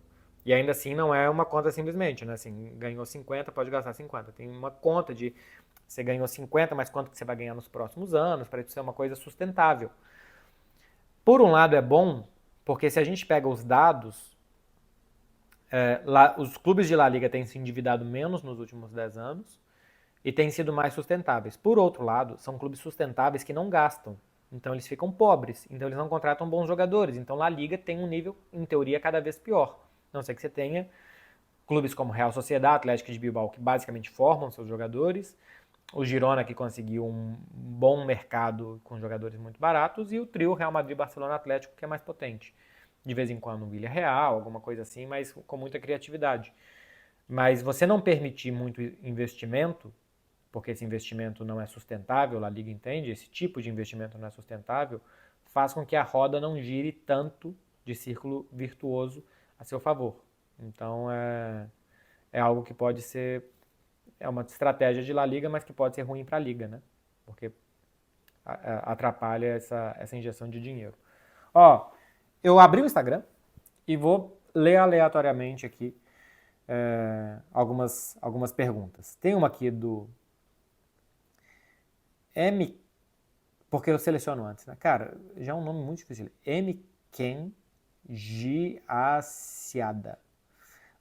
E ainda assim não é uma conta simplesmente, né? Assim, ganhou 50, pode gastar 50. Tem uma conta de você ganhou 50, mas quanto que você vai ganhar nos próximos anos, para isso ser uma coisa sustentável. Por um lado é bom, porque se a gente pega os dados, os clubes de La Liga têm se endividado menos nos últimos 10 anos e têm sido mais sustentáveis. Por outro lado, são clubes sustentáveis que não gastam. Então eles ficam pobres, então eles não contratam bons jogadores. Então La Liga tem um nível, em teoria, cada vez pior. A não ser que você tenha clubes como Real Sociedad, Atlético de Bilbao, que basicamente formam seus jogadores, o Girona, que conseguiu um bom mercado com jogadores muito baratos, e o trio Real Madrid, Barcelona, Atlético, que é mais potente. De vez em quando um Villarreal, alguma coisa assim, mas com muita criatividade. Mas você não permitir muito investimento, porque esse investimento não é sustentável, a Liga entende, esse tipo de investimento não é sustentável, faz com que a roda não gire tanto de círculo virtuoso a seu favor. Então é algo que pode ser, é uma estratégia de La Liga, mas que pode ser ruim para a Liga, né? Porque atrapalha essa injeção de dinheiro. Ó, eu abri o Instagram e vou ler aleatoriamente aqui algumas perguntas. Tem uma aqui do M, porque eu seleciono antes, né? Cara, já é um nome muito difícil. M. Ken Giaciada.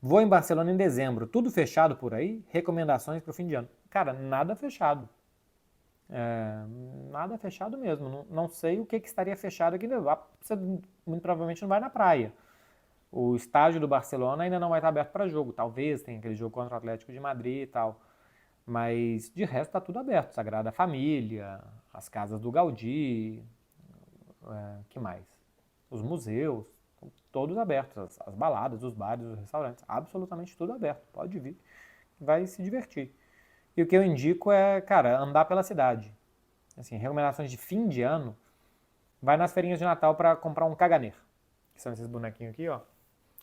Vou em Barcelona em dezembro. Tudo fechado por aí? Recomendações para o fim de ano. Cara, nada fechado. Nada fechado mesmo. Não sei o que estaria fechado aqui. Você muito provavelmente não vai na praia. O estádio do Barcelona ainda não vai estar aberto para jogo. Talvez tenha aquele jogo contra o Atlético de Madrid e tal. Mas de resto está tudo aberto. Sagrada Família, as casas do Gaudí, que mais? Os museus, todos abertos. As baladas, os bares, os restaurantes, absolutamente tudo aberto. Pode vir, vai se divertir. E o que eu indico é, cara, andar pela cidade. Assim, recomendações de fim de ano, vai nas feirinhas de Natal para comprar um caganer. Que são esses bonequinhos aqui, ó.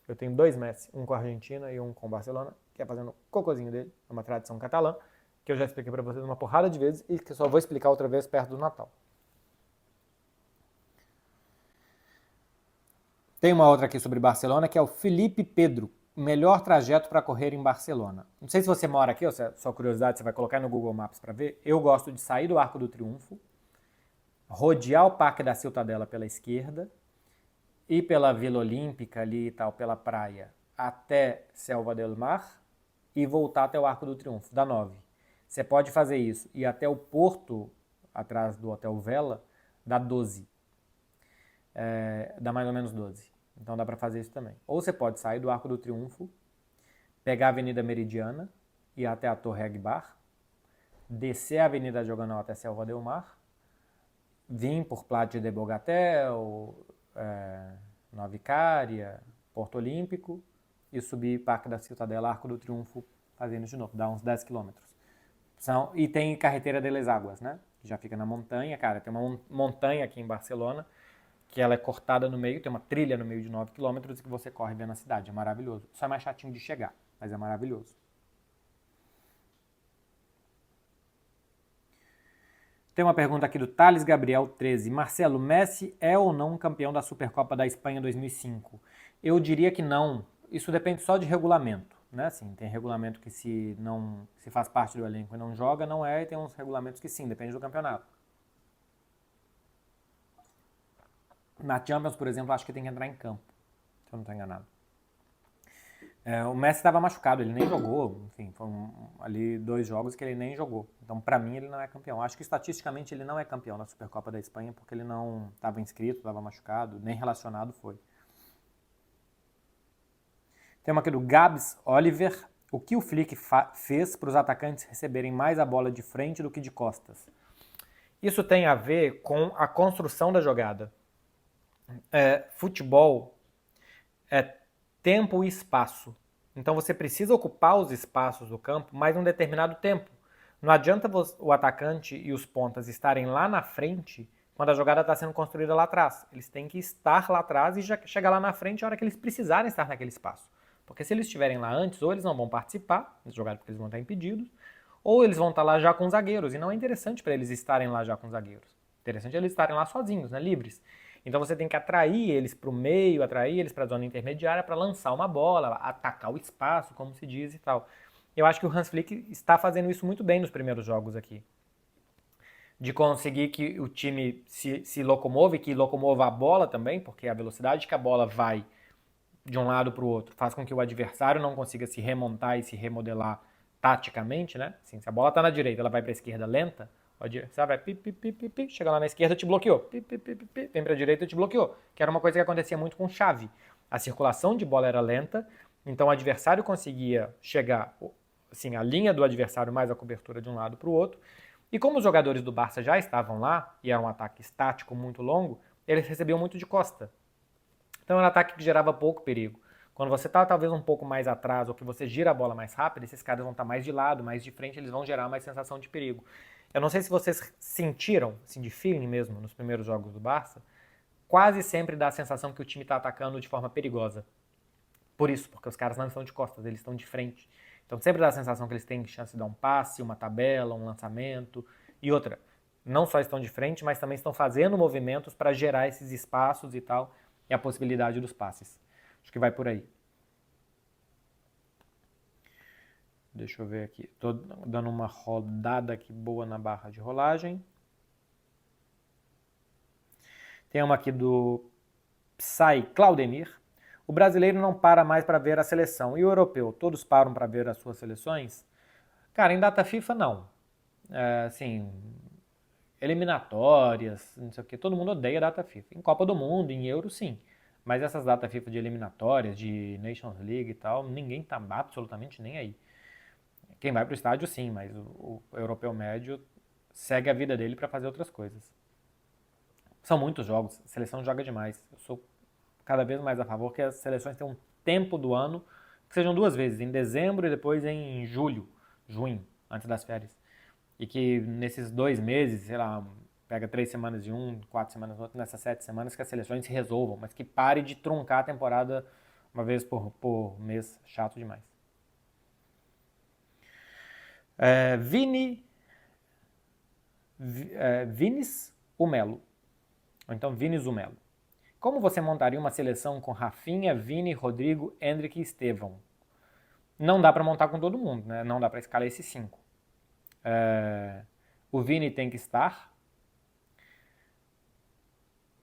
Eu tenho 2 Messi, um com a Argentina e um com o Barcelona, que é fazendo o cocôzinho dele, é uma tradição catalã, que eu já expliquei para vocês uma porrada de vezes e que eu só vou explicar outra vez perto do Natal. Tem uma outra aqui sobre Barcelona, que é o Felipe Pedro, o melhor trajeto para correr em Barcelona. Não sei se você mora aqui, ou se é só curiosidade, você vai colocar no Google Maps para ver. Eu gosto de sair do Arco do Triunfo, rodear o Parque da Ciutadella pela esquerda, ir pela Vila Olímpica ali e tal, pela praia, até Selva del Mar e voltar até o Arco do Triunfo, da 9. Você pode fazer isso e até o porto, atrás do Hotel Vela, dá 12. Dá mais ou menos 12. Então dá para fazer isso também. Ou você pode sair do Arco do Triunfo, pegar a Avenida Meridiana e ir até a Torre Agbar, descer a Avenida Diagonal até Selva del Mar, vir por Platja de Bogatel, Nova Icária, Porto Olímpico e subir Parque da Ciutadella, Arco do Triunfo, fazendo isso de novo, dá uns 10 quilômetros. E tem Carretera de les Águas, né? Que já fica na montanha, cara. Tem uma montanha aqui em Barcelona que ela é cortada no meio, tem uma trilha no meio de 9 quilômetros que você corre vendo a cidade. É maravilhoso. Só é mais chatinho de chegar, mas é maravilhoso. Tem uma pergunta aqui do Thales Gabriel 13. Marcelo, Messi é ou não campeão da Supercopa da Espanha 2005? Eu diria que não. Isso depende só de regulamento, né? Assim, tem regulamento que se faz parte do elenco e não joga, não é, e tem uns regulamentos que sim, depende do campeonato. Na Champions, por exemplo, acho que tem que entrar em campo, se eu não estou enganado. O Messi estava machucado, ele nem jogou, enfim, foram ali 2 jogos que ele nem jogou. Então, para mim, ele não é campeão. Acho que estatisticamente ele não é campeão da Supercopa da Espanha porque ele não estava inscrito, estava machucado, nem relacionado foi. Tem uma aqui do Gabs Oliver. O que o Flick fez para os atacantes receberem mais a bola de frente do que de costas? Isso tem a ver com a construção da jogada. Futebol é tempo e espaço. Então você precisa ocupar os espaços do campo mais um determinado tempo. Não adianta o atacante e os pontas estarem lá na frente quando a jogada está sendo construída lá atrás. Eles têm que estar lá atrás e já chegar lá na frente a hora que eles precisarem estar naquele espaço. Porque se eles estiverem lá antes, ou eles não vão participar da jogada porque eles vão estar impedidos, ou eles vão estar lá já com os zagueiros. E não é interessante para eles estarem lá já com os zagueiros. Interessante é eles estarem lá sozinhos, né, livres. Então você tem que atrair eles para o meio, atrair eles para a zona intermediária para lançar uma bola, atacar o espaço, como se diz e tal. Eu acho que o Hans Flick está fazendo isso muito bem nos primeiros jogos aqui. De conseguir que o time se locomove, que locomova a bola também, porque a velocidade que a bola vai de um lado para o outro faz com que o adversário não consiga se remontar e se remodelar taticamente, né? Assim, se a bola está na direita, ela vai para a esquerda lenta, você vai chega lá na esquerda, te bloqueou, vem para a direita, te bloqueou, que era uma coisa que acontecia muito com chave. A circulação de bola era lenta, então o adversário conseguia chegar, assim, a linha do adversário mais a cobertura de um lado para o outro, e como os jogadores do Barça já estavam lá, e era um ataque estático muito longo, eles recebiam muito de costa. Então era um ataque que gerava pouco perigo. Quando você está talvez um pouco mais atrás ou que você gira a bola mais rápido, esses caras vão estar mais de lado, mais de frente, eles vão gerar mais sensação de perigo. Eu não sei se vocês sentiram, assim, de feeling mesmo, nos primeiros jogos do Barça, quase sempre dá a sensação que o time está atacando de forma perigosa. Por isso, porque os caras não estão de costas, eles estão de frente. Então sempre dá a sensação que eles têm chance de dar um passe, uma tabela, um lançamento. E outra, não só estão de frente, mas também estão fazendo movimentos para gerar esses espaços e tal, e a possibilidade dos passes. Acho que vai por aí. Deixa eu ver aqui. Estou dando uma rodada aqui boa na barra de rolagem. Tem uma aqui do Psy Claudemir. O brasileiro não para mais para ver a seleção. E o europeu? Todos param para ver as suas seleções? Cara, em data FIFA, não. Assim, eliminatórias, não sei o que. Todo mundo odeia data FIFA. Em Copa do Mundo, em Euro, sim. Mas essas datas FIFA de eliminatórias, de Nations League e tal, ninguém tá absolutamente nem aí. Quem vai pro estádio, sim, mas o europeu médio segue a vida dele para fazer outras coisas. São muitos jogos, a seleção joga demais. Eu sou cada vez mais a favor que as seleções tenham um tempo do ano que sejam 2 vezes, em dezembro e depois em julho, junho. antes das férias. E que nesses 2 meses, sei lá, pega 3 semanas de um, 4 semanas do outro, nessas 7 semanas que as seleções se resolvam, mas que pare de truncar a temporada uma vez por mês, chato demais. Vinis Umelo, ou então Vinis Umelo. Como você montaria uma seleção com Rafinha, Vini, Rodrigo, Endrick e Estevão? Não dá para montar com todo mundo, né? Não dá para escalar esses 5. O Vini tem que estar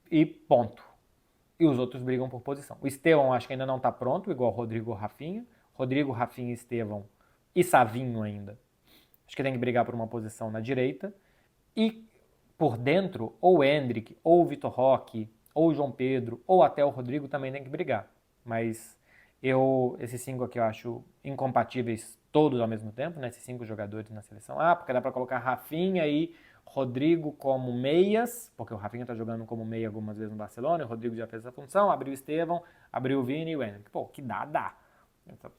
e ponto. E os outros brigam por posição. O Estevão acho que ainda não está pronto, igual Rodrigo ou Rafinha. Rodrigo, Rafinha, Estevão e Savinho ainda. Acho que tem que brigar por uma posição na direita. E por dentro, ou o Endrick, ou o Vitor Roque, ou o João Pedro, ou até o Rodrigo também tem que brigar. Mas esses 5 aqui eu acho incompatíveis todos ao mesmo tempo, né? Esses 5 jogadores na seleção. Porque dá para colocar Rafinha e Rodrigo como meias, porque o Rafinha tá jogando como meia algumas vezes no Barcelona, e o Rodrigo já fez essa função, abriu o Estevão, abriu o Vini e o Endrick. Pô, que dá.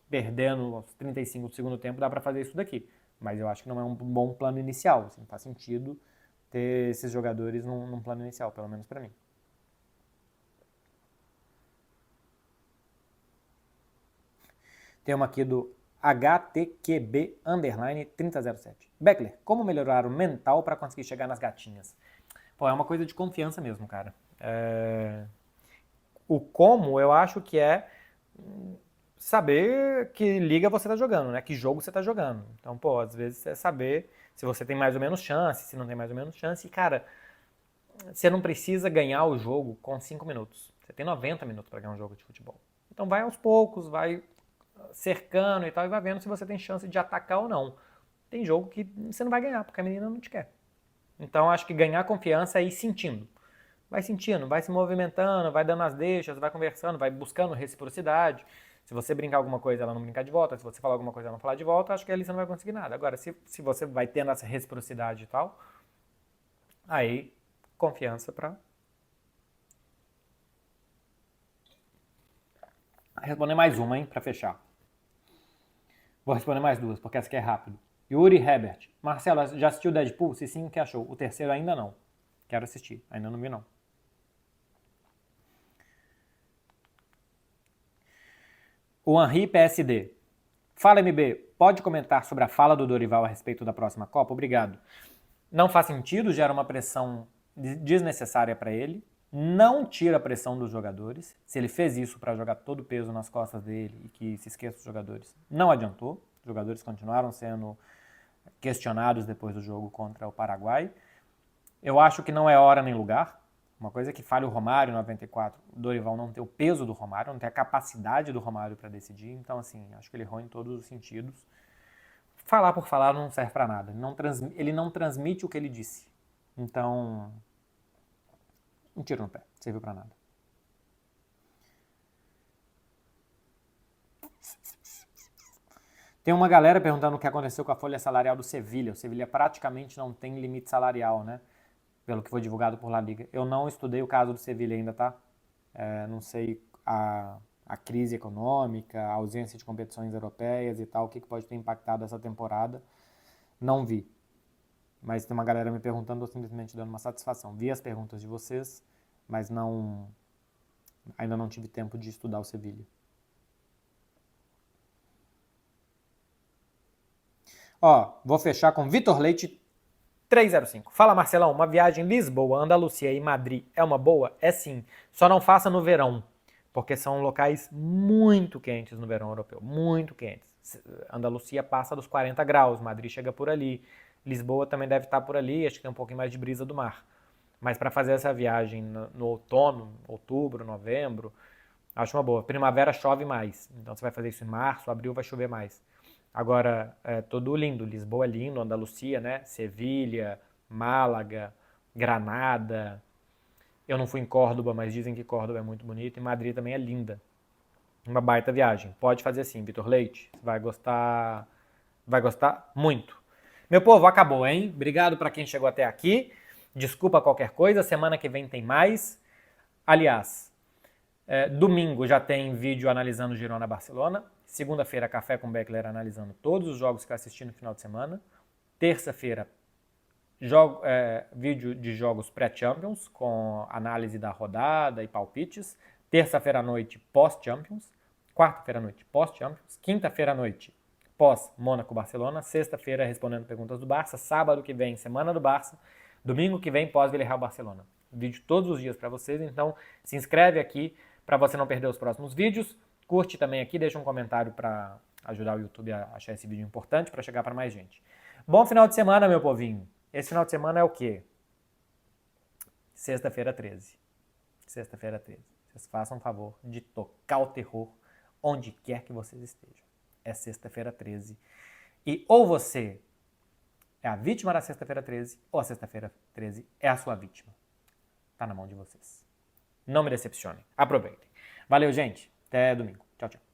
Perdendo aos 35 do segundo tempo, dá para fazer isso daqui. Mas eu acho que não é um bom plano inicial, assim, não faz sentido ter esses jogadores num plano inicial, pelo menos para mim. Tem uma aqui do HTQB_3007. Beckler, como melhorar o mental para conseguir chegar nas gatinhas? Pô, é uma coisa de confiança mesmo, cara. O como, eu acho que é saber que liga você tá jogando, né? Que jogo você tá jogando. Então, pô, às vezes é saber se você tem mais ou menos chance, se não tem mais ou menos chance. E, cara, você não precisa ganhar o jogo com 5 minutos. Você tem 90 minutos para ganhar um jogo de futebol. Então vai aos poucos, vai cercando e tal, e vai vendo se você tem chance de atacar ou não. Tem jogo que você não vai ganhar, porque a menina não te quer. Então acho que ganhar confiança é ir sentindo. Vai sentindo, vai se movimentando, vai dando as deixas, vai conversando, vai buscando reciprocidade. Se você brincar alguma coisa, ela não brincar de volta. Se você falar alguma coisa, ela não falar de volta, acho que ali você não vai conseguir nada. Agora, se você vai tendo essa reciprocidade e tal, aí confiança pra responder mais uma, hein, pra fechar. Vou responder mais 2, porque essa aqui é rápido. Yuri Herbert. Marcelo, já assistiu Deadpool? Se sim, o que achou? O terceiro ainda não. Quero assistir. Ainda não vi, não. O Henri PSD. Fala, MB. Pode comentar sobre a fala do Dorival a respeito da próxima Copa? Obrigado. Não faz sentido, gera uma pressão desnecessária para ele. Não tira a pressão dos jogadores. Se ele fez isso para jogar todo o peso nas costas dele e que se esqueça dos jogadores, não adiantou. Os jogadores continuaram sendo questionados depois do jogo contra o Paraguai. Eu acho que não é hora nem lugar. Uma coisa que falha o Romário em 94, o Dorival não tem o peso do Romário, não tem a capacidade do Romário para decidir. Então, assim, acho que ele errou em todos os sentidos. Falar por falar não serve para nada. Ele não transmite o que ele disse. Então, um tiro no pé. Não serviu para nada. Tem uma galera perguntando o que aconteceu com a folha salarial do Sevilha. O Sevilha praticamente não tem limite salarial, né? Pelo que foi divulgado por La Liga. Eu não estudei o caso do Sevilha ainda, tá? Não sei a crise econômica, a ausência de competições europeias e tal, o que pode ter impactado essa temporada. Não vi. Mas tem uma galera me perguntando, eu simplesmente dando uma satisfação. Vi as perguntas de vocês, mas ainda não tive tempo de estudar o Sevilha. Vou fechar com Vitor Leite 305. Fala, Marcelão, uma viagem Lisboa, Andalucia e Madrid é uma boa? É sim. Só não faça no verão, porque são locais muito quentes no verão europeu. Muito quentes. Andalucia passa dos 40 graus, Madrid chega por ali. Lisboa também deve estar por ali, acho que tem um pouquinho mais de brisa do mar. Mas para fazer essa viagem no outono, outubro, novembro, acho uma boa. Primavera chove mais, então você vai fazer isso em março, abril vai chover mais. Agora, tudo lindo. Lisboa é lindo, Andalucia, né? Sevilha, Málaga, Granada. Eu não fui em Córdoba, mas dizem que Córdoba é muito bonita. E Madrid também é linda. Uma baita viagem. Pode fazer assim, Vitor Leite. Vai gostar muito. Meu povo, acabou, hein? Obrigado para quem chegou até aqui. Desculpa qualquer coisa. Semana que vem tem mais. Aliás, domingo já tem vídeo analisando Girona-Barcelona. Segunda-feira, Café com Beckler analisando todos os jogos que eu assisti no final de semana. Terça-feira, vídeo de jogos pré-Champions, com análise da rodada e palpites. Terça-feira à noite, pós-Champions. Quarta-feira à noite, pós-Champions. Quinta-feira à noite, pós-Mônaco-Barcelona. Sexta-feira, respondendo perguntas do Barça. Sábado que vem, semana do Barça. Domingo que vem, pós-Villarreal-Barcelona. Vídeo todos os dias para vocês, então se inscreve aqui para você não perder os próximos vídeos. Curte também aqui, deixa um comentário para ajudar o YouTube a achar esse vídeo importante para chegar para mais gente. Bom final de semana, meu povinho. Esse final de semana é o quê? Sexta-feira 13. Sexta-feira 13. Vocês façam um favor de tocar o terror onde quer que vocês estejam. É sexta-feira 13. E ou você é a vítima da sexta-feira 13, ou a sexta-feira 13 é a sua vítima. Tá na mão de vocês. Não me decepcionem. Aproveitem. Valeu, gente. Até domingo. Tchau, tchau.